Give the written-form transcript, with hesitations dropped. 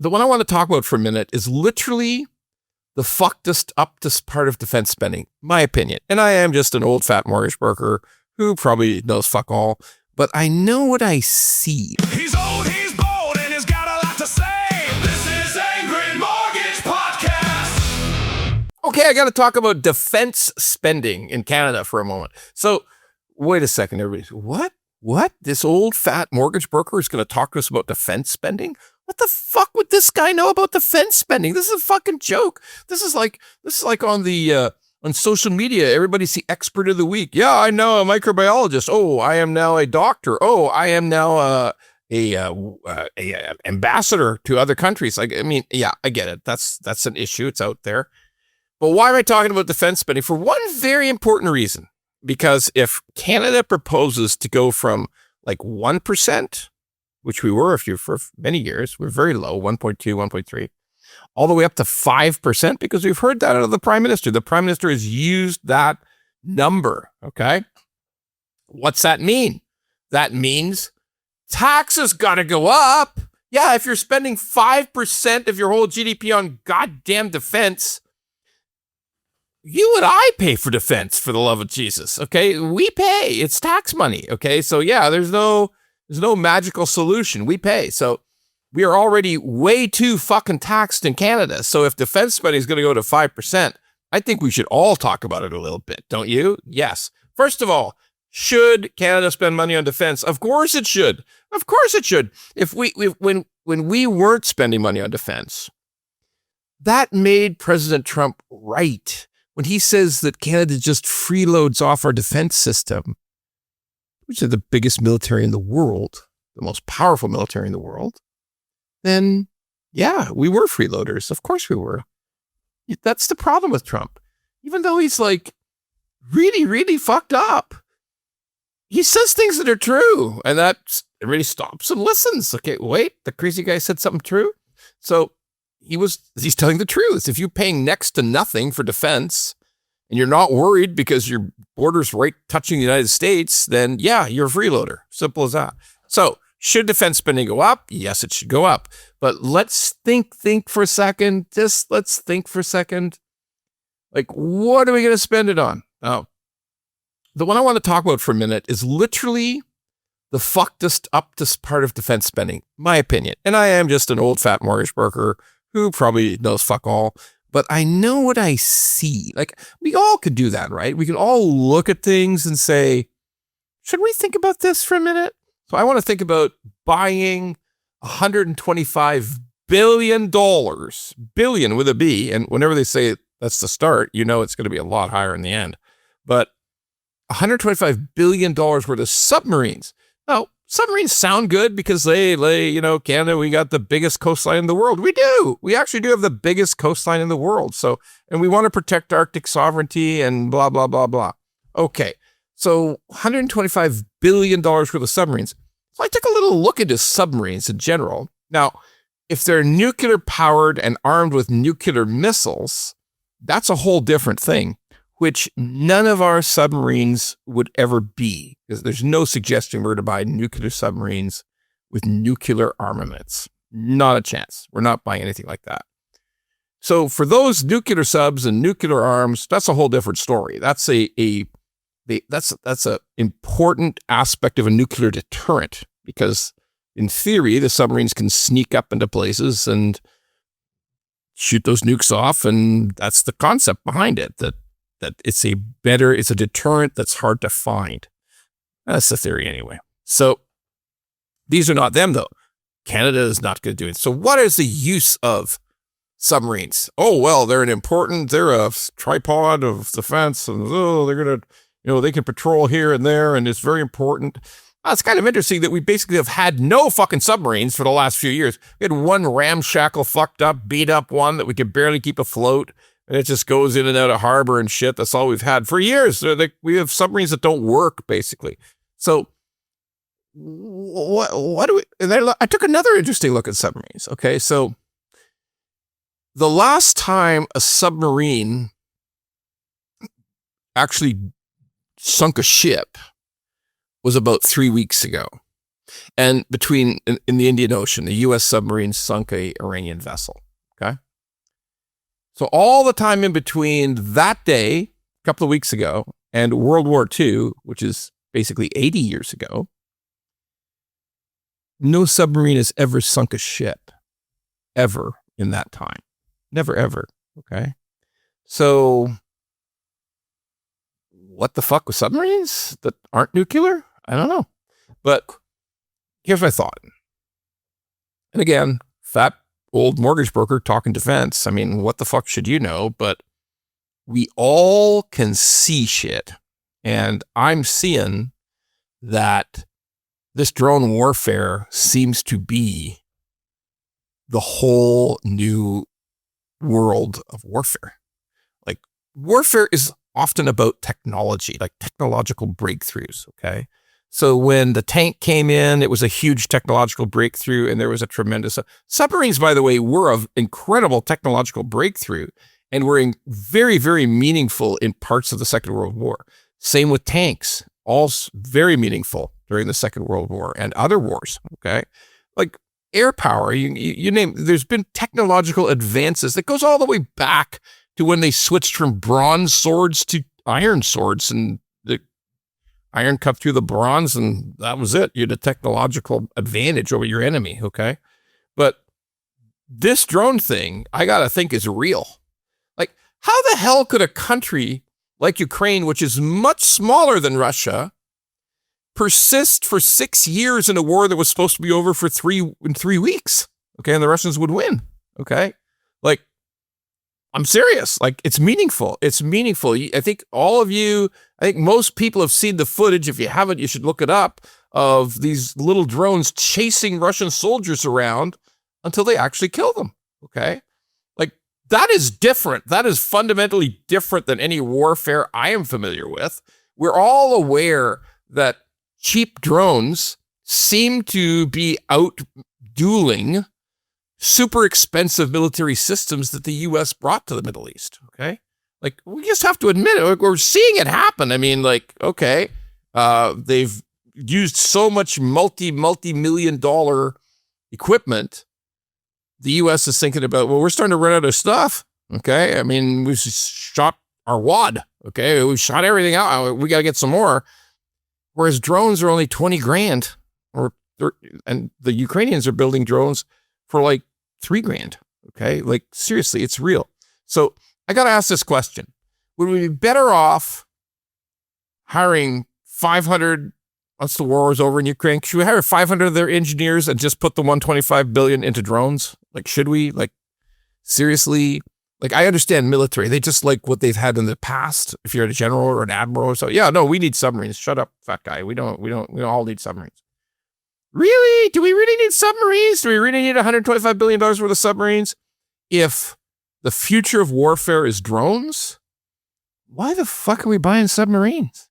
The one I want to talk about for a minute is literally the fuckedest upest part of defense spending, my opinion. And I am just an old fat mortgage broker who probably knows fuck all, but I know what I see. He's old, he's bold, and he's got a lot to say. This is Angry Mortgage Podcast. Okay, I got to talk about defense spending in Canada for a moment. So, wait a second, everybody. What? This old fat mortgage broker is going to talk to us about defense spending? What the fuck would this guy know about defense spending? This is a fucking joke. This is like on the on social media. Everybody's the expert of the week. Yeah, I know a microbiologist. Oh, I am now a doctor. Oh, I am now a ambassador to other countries. Like, I mean, yeah, I get it. That's an issue. It's out there. But why am I talking about defense spending? For one very important reason. Because if Canada proposes to go from like 1%, which we were for many years, we're very low, 1.2, 1.3, all the way up to 5%, because we've heard that out of the Prime Minister. The Prime Minister has used that number, okay? What's that mean? That means taxes got to go up. Yeah, if you're spending 5% of your whole GDP on goddamn defense, you and I pay for defense, for the love of Jesus, okay? We pay. It's tax money, okay? So yeah, there's no magical solution. We pay. So we are already way too fucking taxed in Canada. So if defense spending is going to go to 5%, I think we should all talk about it a little bit, don't you? Yes. First of all, should Canada spend money on defense? Of course it should. Of course it should. When we weren't spending money on defense, that made President Trump right. When he says that Canada just freeloads off our defense system, which is the biggest military in the world, the most powerful military in the world, then yeah, we were freeloaders. Of course we were. That's the problem with Trump. Even though he's like really, really fucked up, he says things that are true, and that really stops and listens. Okay, wait, the crazy guy said something true? So he's telling the truth. If you're paying next to nothing for defense and you're not worried because your border's right touching the United States, then yeah, you're a freeloader. Simple as that. So should defense spending go up? Yes, it should go up. But let's think for a second. Just let's think for a second. Like, what are we going to spend it on? Oh, the one I want to talk about for a minute is literally the fuckedest upest part of defense spending, my opinion. And I am just an old fat mortgage broker who probably knows fuck all, but I know what I see. Like, we all could do that, right? We could all look at things and say, should we think about this for a minute? So I want to think about buying $125 billion, billion with a B. And whenever they say that's the start, you know it's going to be a lot higher in the end. But $125 billion worth of submarines. Now, submarines sound good because they Canada, we got the biggest coastline in the world. We do. We actually do have the biggest coastline in the world. So, and we want to protect Arctic sovereignty and blah, blah, blah, blah. Okay. So $125 billion worth of submarines. So I took a little look into submarines in general. Now, if they're nuclear powered and armed with nuclear missiles, that's a whole different thing, which none of our submarines would ever be, because there's no suggestion we're to buy nuclear submarines with nuclear armaments. Not a chance. We're not buying anything like that. So for those nuclear subs and nuclear arms, that's a whole different story. That's that's a important aspect of a nuclear deterrent, because in theory, the submarines can sneak up into places and shoot those nukes off, and that's the concept behind it. That it's a deterrent that's hard to find. That's the theory anyway. So these are not them though. Canada is not going to do it. So what is the use of submarines? Oh, well, they're a tripod of defense, and they're going to, they can patrol here and there, and it's very important. It's kind of interesting that we basically have had no fucking submarines for the last few years. We had one ramshackle, fucked up, beat up one that we could barely keep afloat. And it just goes in and out of harbor and shit. That's all we've had for years. We have submarines that don't work, basically. So what do we, and I took another interesting look at submarines. Okay. So the last time a submarine actually sunk a ship was about 3 weeks ago. And in the Indian Ocean, the U.S. submarine sunk a Iranian vessel. Okay. So all the time in between that day, a couple of weeks ago, and World War II, which is basically 80 years ago, no submarine has ever sunk a ship, ever in that time. Never, ever. Okay. So what the fuck with submarines that aren't nuclear? I don't know. But here's my thought. And again, fat old mortgage broker talking defense. I mean, what the fuck should you know? But we all can see shit. And I'm seeing that this drone warfare seems to be the whole new world of warfare. Like, warfare is often about technology, like technological breakthroughs, okay? So when the tank came in, it was a huge technological breakthrough, and there was a tremendous... Submarines, by the way, were an incredible technological breakthrough, and were very, very meaningful in parts of the Second World War. Same with tanks, all very meaningful during the Second World War and other wars, okay? Like air power, you name, there's been technological advances that goes all the way back to when they switched from bronze swords to iron swords, and the iron cut through the bronze, and that was it. You had a technological advantage over your enemy, okay? But this drone thing, I gotta think, is real. Like, how the hell could a country like Ukraine, which is much smaller than Russia, persist for 6 years in a war that was supposed to be over in 3 weeks? Okay, and the Russians would win. Okay, like, I'm serious. Like, it's meaningful. It's meaningful. I think most people have seen the footage. If you haven't, you should look it up, of these little drones chasing Russian soldiers around until they actually kill them. Okay. Like, that is different. That is fundamentally different than any warfare I am familiar with. We're all aware that cheap drones seem to be out-dueling super expensive military systems that the U.S. brought to the Middle East, okay? Like, we just have to admit it. We're seeing it happen. I mean, like, okay, they've used so much multi-million-dollar equipment. The U.S. is thinking about, well, we're starting to run out of stuff, okay? I mean, we've shot our wad, okay? We've shot everything out. We got to get some more. Whereas drones are only 20 grand, and the Ukrainians are building drones for like $3,000. Okay. Like, seriously, it's real. So I got to ask this question. Would we be better off hiring 500, once the war is over in Ukraine, should we hire 500 of their engineers and just put the 125 billion into drones? Like, should we? Like, seriously? Like, I understand military. They just like what they've had in the past. If you're a general or an admiral or so, yeah, no, we need submarines. Shut up, fat guy. We don't all need submarines. Really? Do we really need submarines? Do we really need $125 billion worth of submarines? If the future of warfare is drones, why the fuck are we buying submarines?